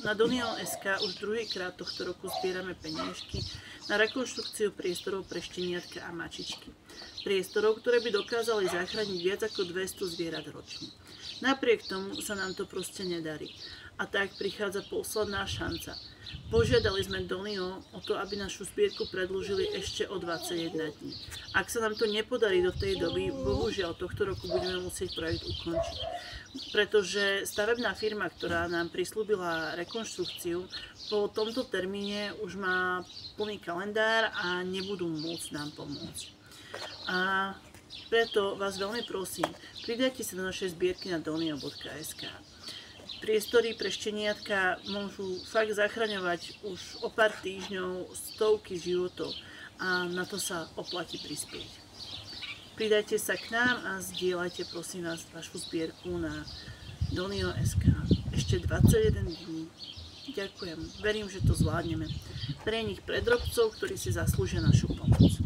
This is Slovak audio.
Na Donio.sk už druhýkrát tohto roku zbierame peniažky na rekonštrukciu priestorov pre šteniatka a mačičky. Priestorov, ktoré by dokázali zachrániť viac ako 200 zvierat ročne. Napriek tomu sa nám to proste nedarí. A tak prichádza posledná šanca. Požiadali sme Donio o to, aby našu zbierku predĺžili ešte o 21 dní. Ak sa nám to nepodarí do tej doby, bohužiaľ tohto roku budeme musieť projekt ukončiť. Pretože stavebná firma, ktorá nám prislúbila rekonštrukciu, po tomto termíne už má plný kalendár a nebudú môcť nám pomôcť. A preto vás veľmi prosím, pridajte sa do našej zbierky na donio.sk. Priestory pre šteniatka môžu fakt zachraňovať už o pár týždňov stovky životov a na to sa oplatí prispieť. Pridajte sa k nám a zdieľajte prosím vás vašu zbierku na Donio.sk. Ešte 21 dní. Ďakujem. Verím, že to zvládneme. Pre nich, pre drobcov, ktorí si zaslúžia našu pomoc.